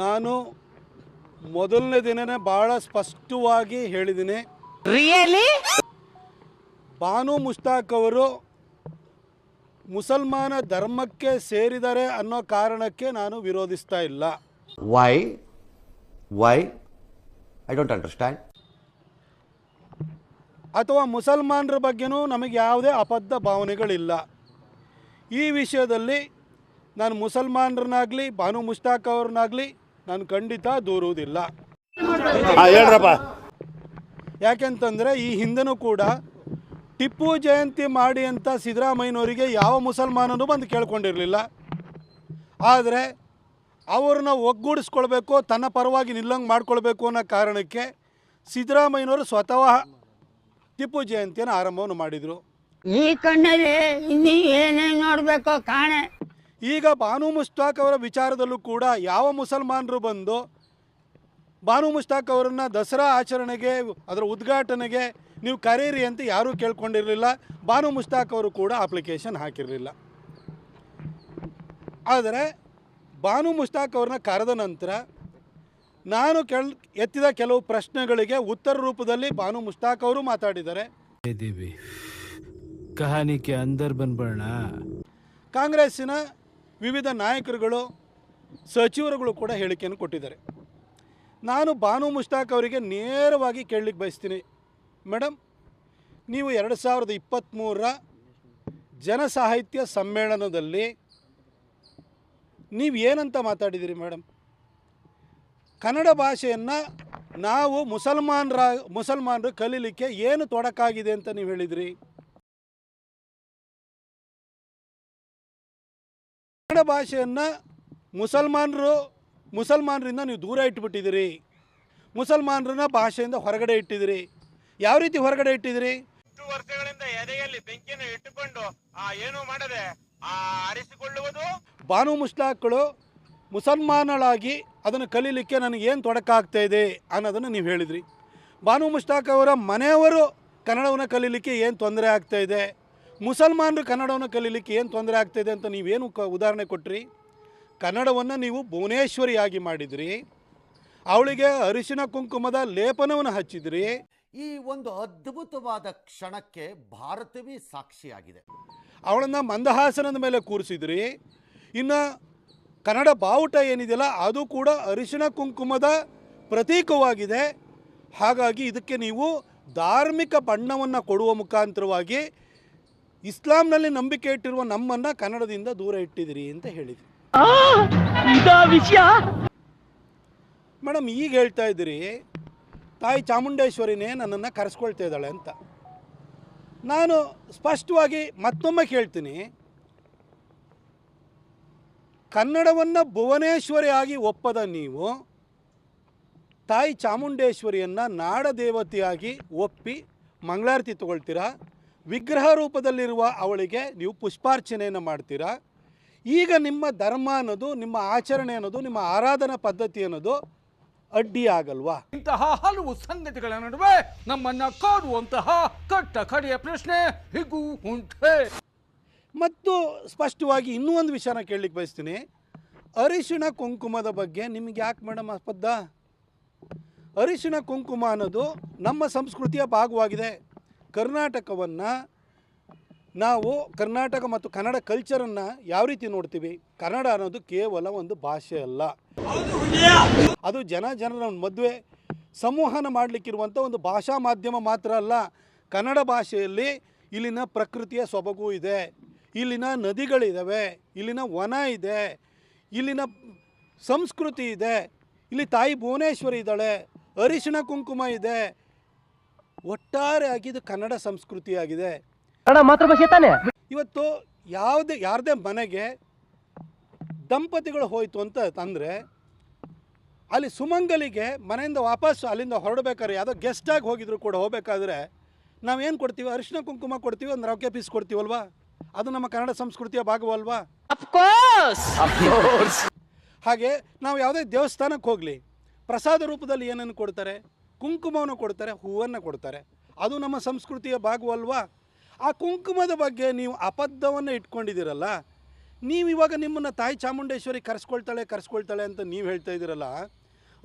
ನಾನು ಮೊದಲನೇ ದಿನನೇ ಭಾಳ ಸ್ಪಷ್ಟವಾಗಿ ಹೇಳಿದ್ದೀನಿ, ರಿಯಲಿ ಬಾನು ಮುಷ್ತಾಕ್ ಅವರು ಮುಸಲ್ಮಾನ ಧರ್ಮಕ್ಕೆ ಸೇರಿದ್ದಾರೆ ಅನ್ನೋ ಕಾರಣಕ್ಕೆ ನಾನು ವಿರೋಧಿಸ್ತಾ ಇಲ್ಲ. Why I don't understand. ಅಥವಾ ಮುಸಲ್ಮಾನರ ಬಗ್ಗೆನೂ ನಮಗೆ ಯಾವುದೇ ಅಬದ್ಧ ಭಾವನೆಗಳಿಲ್ಲ. ಈ ವಿಷಯದಲ್ಲಿ ನಾನು ಮುಸಲ್ಮಾನರನ್ನಾಗಲಿ ಬಾನು ಮುಷ್ತಾಕ್ ಅವ್ರನ್ನಾಗಲಿ ನಾನು ಖಂಡಿತ ದೂರುವುದಿಲ್ಲ. ಯಾಕೆಂತಂದರೆ ಈ ಹಿಂದೆನೂ ಕೂಡ ಟಿಪ್ಪು ಜಯಂತಿ ಮಾಡಿ ಅಂತ ಸಿದ್ದರಾಮಯ್ಯನವರಿಗೆ ಯಾವ ಮುಸಲ್ಮಾನನೂ ಬಂದು ಕೇಳ್ಕೊಂಡಿರಲಿಲ್ಲ. ಆದರೆ ಅವ್ರನ್ನ ಒಗ್ಗೂಡಿಸ್ಕೊಳ್ಬೇಕು, ತನ್ನ ಪರವಾಗಿ ನಿಲ್ಲಂಗೆ ಮಾಡ್ಕೊಳ್ಬೇಕು ಅನ್ನೋ ಕಾರಣಕ್ಕೆ ಸಿದ್ದರಾಮಯ್ಯನವರು ಸ್ವತಃ ಟಿಪ್ಪು ಜಯಂತಿಯನ್ನು ಆರಂಭವನ್ನು ಮಾಡಿದರು. ಈ ಕಣ್ಣಲ್ಲಿ ಇನ್ನೂ ಏನೇನು ನೋಡಬೇಕೋ ಕಾಣೆ. ಈಗ ಬಾನು ಮುಷ್ತಾಕ್ ಅವರ ವಿಚಾರದಲ್ಲೂ ಕೂಡ ಯಾವ ಮುಸಲ್ಮಾನರು ಬಂದು ಬಾನು ಮುಷ್ತಾಕ್ ಅವರನ್ನು ದಸರಾ ಆಚರಣೆಗೆ ಅದರ ಉದ್ಘಾಟನೆಗೆ ನೀವು ಕರೀರಿ ಅಂತ ಯಾರೂ ಕೇಳ್ಕೊಂಡಿರಲಿಲ್ಲ. ಬಾನು ಮುಷ್ತಾಕ್ ಅವರು ಕೂಡ ಅಪ್ಲಿಕೇಶನ್ ಹಾಕಿರಲಿಲ್ಲ. ಆದರೆ ಬಾನು ಮುಷ್ತಾಕ್ ಅವ್ರನ್ನ ಕರೆದ ನಂತರ ನಾನು ಎತ್ತಿದ ಕೆಲವು ಪ್ರಶ್ನೆಗಳಿಗೆ ಉತ್ತರ ರೂಪದಲ್ಲಿ ಬಾನು ಮುಷ್ತಾಕ್ ಅವರು ಮಾತಾಡಿದ್ದಾರೆ. ಕಹಾನಿಗೆ ಅಂದರ್ ಬಂದ್ಬಿಡೋಣ. ಕಾಂಗ್ರೆಸ್ಸಿನ ವಿವಿಧ ನಾಯಕರುಗಳು, ಸಚಿವರುಗಳು ಕೂಡ ಹೇಳಿಕೆಯನ್ನು ಕೊಟ್ಟಿದ್ದಾರೆ. ನಾನು ಬಾನು ಮುಷ್ತಾಕ್ ಅವರಿಗೆ ನೇರವಾಗಿ ಕೇಳಲಿಕ್ಕೆ ಬಯಸ್ತೀನಿ, ಮೇಡಮ್, ನೀವು 2023ರ ಜನಸಾಹಿತ್ಯ ಸಮ್ಮೇಳನದಲ್ಲಿ ನೀವು ಏನಂತ ಮಾತಾಡಿದ್ದೀರಿ ಮೇಡಮ್? ಕನ್ನಡ ಭಾಷೆಯನ್ನು ನಾವು ಮುಸಲ್ಮಾನರು ಕಲೀಲಿಕ್ಕೆ ಏನು ತೊಡಕಾಗಿದೆ ಅಂತ ನೀವು ಹೇಳಿದ್ರಿ? ಕನ್ನಡ ಭಾಷೆಯನ್ನು ಮುಸಲ್ಮಾನರಿಂದ ನೀವು ದೂರ ಇಟ್ಟುಬಿಟ್ಟಿದ್ದೀರಿ, ಮುಸಲ್ಮಾನರನ್ನ ಭಾಷೆಯಿಂದ ಹೊರಗಡೆ ಇಟ್ಟಿದ್ದೀರಿ. ಯಾವ ರೀತಿ ಹೊರಗಡೆ ಇಟ್ಟಿದ್ದೀರಿ? 2 ವರ್ಷಗಳಿಂದ ಎದೆಯಲ್ಲಿ ಬೆಂಕಿಯನ್ನು ಇಟ್ಟುಕೊಂಡು ಏನು ಮಾಡದೆ ಆರಿಸಿಕೊಳ್ಳುವುದು. ಬಾನು ಮುಷ್ತಾಕ್ಗಳು ಮುಸಲ್ಮಾನಳಾಗಿ ಅದನ್ನು ಕಲೀಲಿಕ್ಕೆ ನನಗೇನು ತೊಡಕಾಗ್ತಾ ಇದೆ ಅನ್ನೋದನ್ನು ನೀವು ಹೇಳಿದ್ರಿ. ಬಾನು ಮುಷ್ತಾಕ್ ಅವರ ಮನೆಯವರು ಕನ್ನಡವನ್ನು ಕಲೀಲಿಕ್ಕೆ ಏನು ತೊಂದರೆ ಆಗ್ತಾಯಿದೆ, ಮುಸಲ್ಮಾನರು ಕನ್ನಡವನ್ನು ಕಲೀಲಿಕ್ಕೆ ಏನು ತೊಂದರೆ ಆಗ್ತಾಯಿದೆ ಅಂತ ನೀವೇನು ಉದಾಹರಣೆ ಕೊಟ್ರಿ? ಕನ್ನಡವನ್ನು ನೀವು ಭುವನೇಶ್ವರಿಯಾಗಿ ಮಾಡಿದ್ರಿ, ಅವಳಿಗೆ ಅರಿಶಿನ ಕುಂಕುಮದ ಲೇಪನವನ್ನು ಹಚ್ಚಿದ್ರಿ. ಈ ಒಂದು ಅದ್ಭುತವಾದ ಕ್ಷಣಕ್ಕೆ ಭಾರತವೇ ಸಾಕ್ಷಿಯಾಗಿದೆ. ಅವಳನ್ನು ಮಂದಹಾಸನದ ಮೇಲೆ ಕೂರಿಸಿದ್ರಿ. ಇನ್ನು ಕನ್ನಡ ಬಾವುಟ ಏನಿದೆಯಲ್ಲ ಅದು ಕೂಡ ಅರಿಶಿನ ಕುಂಕುಮದ ಪ್ರತೀಕವಾಗಿದೆ. ಹಾಗಾಗಿ ಇದಕ್ಕೆ ನೀವು ಧಾರ್ಮಿಕ ಬಣ್ಣವನ್ನು ಕೊಡುವ ಮುಖಾಂತರವಾಗಿ ಇಸ್ಲಾಂನಲ್ಲಿ ನಂಬಿಕೆ ಇಟ್ಟಿರುವ ನಮ್ಮನ್ನು ಕನ್ನಡದಿಂದ ದೂರ ಇಟ್ಟಿದ್ದೀರಿ ಅಂತ ಹೇಳಿದ್ರಿ. ಮೇಡಮ್, ಈಗ ಹೇಳ್ತಾ ಇದ್ದೀರಿ ತಾಯಿ ಚಾಮುಂಡೇಶ್ವರಿನೇ ನನ್ನನ್ನು ಕರೆಸ್ಕೊಳ್ತಾ ಇದ್ದಾಳೆ ಅಂತ. ನಾನು ಸ್ಪಷ್ಟವಾಗಿ ಮತ್ತೊಮ್ಮೆ ಕೇಳ್ತೀನಿ, ಕನ್ನಡವನ್ನು ಭುವನೇಶ್ವರಿಯಾಗಿ ಒಪ್ಪದ ನೀವು ತಾಯಿ ಚಾಮುಂಡೇಶ್ವರಿಯನ್ನು ನಾಡದೇವತೆಯಾಗಿ ಒಪ್ಪಿ ಮಂಗಳಾರತಿ ತಗೊಳ್ತೀರಾ, ವಿಗ್ರಹ ರೂಪದಲ್ಲಿರುವ ಅವಳಿಗೆ ನೀವು ಪುಷ್ಪಾರ್ಚನೆಯನ್ನು ಮಾಡ್ತೀರಾ. ಈಗ ನಿಮ್ಮ ಧರ್ಮ ಅನ್ನೋದು, ನಿಮ್ಮ ಆಚರಣೆ ಅನ್ನೋದು, ನಿಮ್ಮ ಆರಾಧನಾ ಪದ್ಧತಿ ಅನ್ನೋದು ಅಡ್ಡಿ ಆಗಲ್ವಾ? ಇಂತಹ ಹಲವು ಸಂಗತಿಗಳ ನಡುವೆ ನಮ್ಮನ್ನ ಕಾಡುವಂತಹ ಕಟ್ಟ ಕಡೆಯ ಪ್ರಶ್ನೆ ಹೀಗೂ ಉಂಟೆ. ಮತ್ತು ಸ್ಪಷ್ಟವಾಗಿ ಇನ್ನೂ ಒಂದು ವಿಷಯನ ಕೇಳಲಿಕ್ಕೆ ಬಯಸ್ತೀನಿ. ಅರಿಶಿಣ ಕುಂಕುಮದ ಬಗ್ಗೆ ನಿಮಗೆ ಯಾಕೆ ಮೇಡಮ್ ಅಪದ್ಧ? ಅರಿಶಿಣ ಕುಂಕುಮ ಅನ್ನೋದು ನಮ್ಮ ಸಂಸ್ಕೃತಿಯ ಭಾಗವಾಗಿದೆ. ಕರ್ನಾಟಕವನ್ನು ನಾವು ಕರ್ನಾಟಕ ಮತ್ತು ಕನ್ನಡ ಕಲ್ಚರನ್ನು ಯಾವ ರೀತಿ ನೋಡ್ತೀವಿ? ಕನ್ನಡ ಅನ್ನೋದು ಕೇವಲ ಒಂದು ಭಾಷೆ ಅಲ್ಲ, ಅದು ಜನರ ಮದುವೆ ಸಂವಹನ ಮಾಡಲಿಕ್ಕಿರುವಂಥ ಒಂದು ಭಾಷಾ ಮಾಧ್ಯಮ ಮಾತ್ರ ಅಲ್ಲ. ಕನ್ನಡ ಭಾಷೆಯಲ್ಲಿ ಇಲ್ಲಿನ ಪ್ರಕೃತಿಯ ಸೊಬಗು ಇದೆ, ಇಲ್ಲಿನ ನದಿಗಳಿದ್ದಾವೆ, ಇಲ್ಲಿನ ವನ ಇದೆ, ಇಲ್ಲಿನ ಸಂಸ್ಕೃತಿ ಇದೆ, ಇಲ್ಲಿ ತಾಯಿ ಭುವನೇಶ್ವರಿ ಇದ್ದಾಳೆ, ಅರಿಶಿಣ ಕುಂಕುಮ ಇದೆ. ಒಟ್ಟಾರೆಯಾಗಿ ಇದು ಕನ್ನಡ ಸಂಸ್ಕೃತಿಯಾಗಿದೆ. ಇವತ್ತು ಯಾರದೇ ಮನೆಗೆ ದಂಪತಿಗಳು ಹೋಯಿತು ಅಂತ ತಂದರೆ ಅಲ್ಲಿ ಸುಮಂಗಲಿಗೆ ಮನೆಯಿಂದ ವಾಪಸ್ ಅಲ್ಲಿಂದ ಹೊರಡಬೇಕಾದ್ರೆ ಯಾವುದೋ ಗೆಸ್ಟಾಗಿ ಹೋಗಿದ್ರು ಕೂಡ ಹೋಗಬೇಕಾದ್ರೆ ನಾವೇನು ಕೊಡ್ತೀವಿ? ಅರಿಶಿನ ಕುಂಕುಮ ಕೊಡ್ತೀವಿ, ಒಂದು ರೊಕ್ಕೆ ಪೀಸ್ ಕೊಡ್ತೀವಲ್ವಾ? ಅದು ನಮ್ಮ ಕನ್ನಡ ಸಂಸ್ಕೃತಿಯ ಭಾಗವಲ್ವಾ? ಹಾಗೆ ನಾವು ಯಾವುದೇ ದೇವಸ್ಥಾನಕ್ಕೆ ಹೋಗಲಿ ಪ್ರಸಾದ ರೂಪದಲ್ಲಿ ಏನನ್ನು ಕೊಡ್ತಾರೆ? ಕುಂಕುಮವನ್ನು ಕೊಡ್ತಾರೆ, ಹೂವನ್ನು ಕೊಡ್ತಾರೆ. ಅದು ನಮ್ಮ ಸಂಸ್ಕೃತಿಯ ಭಾಗವಲ್ವಾ? ಆ ಕುಂಕುಮದ ಬಗ್ಗೆ ನೀವು ಅಬದ್ಧವನ್ನು ಇಟ್ಕೊಂಡಿದ್ದೀರಲ್ಲ, ನೀವು ಇವಾಗ ನಿಮ್ಮನ್ನು ತಾಯಿ ಚಾಮುಂಡೇಶ್ವರಿ ಕರೆಸ್ಕೊಳ್ತಾಳೆ ಅಂತ ನೀವು ಹೇಳ್ತಾ ಇದ್ದೀರಲ್ಲ,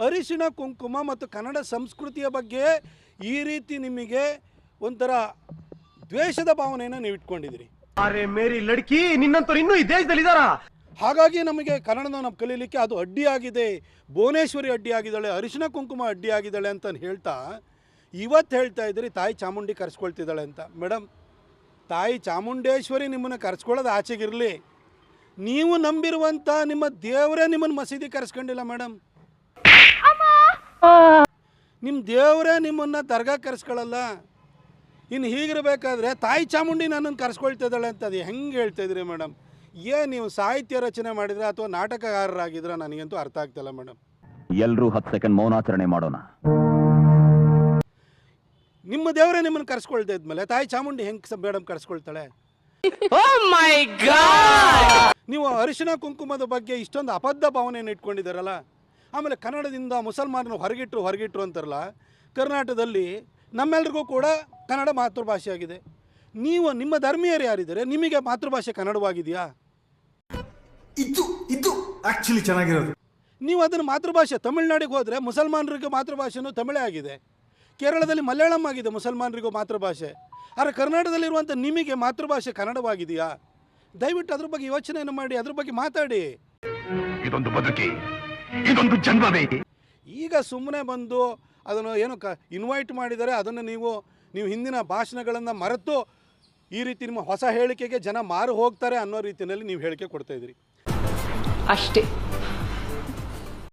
ಅರಿಶಿಣ ಕುಂಕುಮ ಮತ್ತು ಕನ್ನಡ ಸಂಸ್ಕೃತಿಯ ಬಗ್ಗೆ ಈ ರೀತಿ ನಿಮಗೆ ಒಂಥರ ದ್ವೇಷದ ಭಾವನೆಯನ್ನು ನೀವು ಇಟ್ಕೊಂಡಿದ್ದೀರಿ. ಅರೆ ಮೇರಿ ಲಡ್ಕಿ, ನಿನ್ನಂತವ್ರು ಇನ್ನೂ ಈ ದೇಶದಲ್ಲಿದ್ದಾರ? ಹಾಗಾಗಿ ನಮಗೆ ಕನ್ನಡನ ನಾವು ಕಲೀಲಿಕ್ಕೆ ಅದು ಅಡ್ಡಿಯಾಗಿದೆ, ಭುವನೇಶ್ವರಿ ಅಡ್ಡಿಯಾಗಿದ್ದಾಳೆ, ಅರಿಶಿಣ ಕುಂಕುಮ ಅಡ್ಡಿಯಾಗಿದ್ದಾಳೆ ಅಂತ ಹೇಳ್ತಾ ಇವತ್ತು ಹೇಳ್ತಾ ಇದ್ದೀರಿ ತಾಯಿ ಚಾಮುಂಡಿ ಕರೆಸ್ಕೊಳ್ತಿದ್ದಾಳೆ ಅಂತ. ಮೇಡಮ್, ತಾಯಿ ಚಾಮುಂಡೇಶ್ವರಿ ನಿಮ್ಮನ್ನು ಕರೆಸ್ಕೊಳ್ಳೋದು ಆಚೆಗಿರಲಿ, ನೀವು ನಂಬಿರುವಂಥ ನಿಮ್ಮ ದೇವರೇ ನಿಮ್ಮನ್ನು ಮಸೀದಿ ಕರೆಸ್ಕೊಂಡಿಲ್ಲ ಮೇಡಮ್. ನಿಮ್ಮ ದೇವರೇ ನಿಮ್ಮನ್ನು ದರ್ಗಾ ಕರೆಸ್ಕೊಳ್ಳಲ್ಲ. ಇನ್ನು ಹೀಗಿರಬೇಕಾದ್ರೆ ತಾಯಿ ಚಾಮುಂಡಿ ನನ್ನನ್ನು ಕರೆಸ್ಕೊಳ್ತಿದ್ದಾಳೆ ಅಂತ ಅದು ಹೆಂಗೆ ಹೇಳ್ತಾ ಇದ್ದೀರಿ ಮೇಡಮ್? ಏನು ನೀವು ಸಾಹಿತ್ಯ ರಚನೆ ಮಾಡಿದ್ರೆ ಅಥವಾ ನಾಟಕಗಾರರಾಗಿದ್ರೆ ನನಗಂತೂ ಅರ್ಥ ಆಗ್ತಿಲ್ಲ ಮೇಡಮ್. ಎಲ್ಲರೂ 10 ಸೆಕೆಂಡ್ ಮೌನಾಚರಣೆ ಮಾಡೋಣ. ನಿಮ್ಮ ದೇವರೇ ನಿಮ್ಮನ್ನು ಕರೆಸ್ಕೊಳ್ತಾ ಇದ್ಮೇಲೆ ತಾಯಿ ಚಾಮುಂಡಿ ಹೆಂಗೆ ಮೇಡಮ್ ಕರೆಸ್ಕೊಳ್ತಾಳೆ? ನೀವು ಅರಿಶಿಣ ಕುಂಕುಮದ ಬಗ್ಗೆ ಇಷ್ಟೊಂದು ಅಬದ್ಧ ಭಾವನೆಯನ್ನು ಇಟ್ಕೊಂಡಿದ್ದಾರಲ್ಲ. ಆಮೇಲೆ ಕನ್ನಡದಿಂದ ಮುಸಲ್ಮಾನರು ಹೊರಗಿಟ್ರು ಅಂತಾರಲ್ಲ. ಕರ್ನಾಟಕದಲ್ಲಿ ನಮ್ಮೆಲ್ರಿಗೂ ಕೂಡ ಕನ್ನಡ ಮಾತೃಭಾಷೆಯಾಗಿದೆ. ನೀವು ನಿಮ್ಮ ಧರ್ಮೀಯರು ಯಾರಿದ್ದಾರೆ, ನಿಮಗೆ ಮಾತೃಭಾಷೆ ಕನ್ನಡವಾಗಿದೆಯಾ? ಇದು ಆಕ್ಚುಲಿ ಚೆನ್ನಾಗಿರೋದು. ನೀವು ಅದನ್ನು ಮಾತೃಭಾಷೆ ತಮಿಳ್ನಾಡಿಗೆ ಹೋದರೆ ಮುಸಲ್ಮಾನರಿಗೆ ಮಾತೃಭಾಷೆನೂ ತಮಿಳೇ ಆಗಿದೆ. ಕೇರಳದಲ್ಲಿ ಮಲಯಾಳಂ ಆಗಿದೆ ಮುಸಲ್ಮಾನರಿಗೂ ಮಾತೃಭಾಷೆ. ಆದರೆ ಕರ್ನಾಟಕದಲ್ಲಿರುವಂಥ ನಿಮಗೆ ಮಾತೃಭಾಷೆ ಕನ್ನಡವಾಗಿದೆಯಾ? ದಯವಿಟ್ಟು ಅದ್ರ ಬಗ್ಗೆ ಯೋಚನೆಯನ್ನು ಮಾಡಿ, ಅದ್ರ ಬಗ್ಗೆ ಮಾತಾಡಿ. ಇದೊಂದು ಬದುಕಿ, ಇದೊಂದು ಜನ್ಮವೇ. ಈಗ ಸುಮ್ಮನೆ ಬಂದು ಅದನ್ನು ಏನು ಇನ್ವೈಟ್ ಮಾಡಿದರೆ ಅದನ್ನು ನೀವು ಹಿಂದಿನ ಭಾಷಣಗಳನ್ನು ಮರೆತು ಈ ರೀತಿ ನಿಮ್ಮ ಹೊಸ ಹೇಳಿಕೆಗೆ ಜನ ಮಾರು ಹೋಗ್ತಾರೆ ಅನ್ನೋ ರೀತಿಯಲ್ಲಿ ನೀವು ಹೇಳಿಕೆ ಕೊಡ್ತಾ ಇದ್ದೀರಿ ಅಷ್ಟೇ.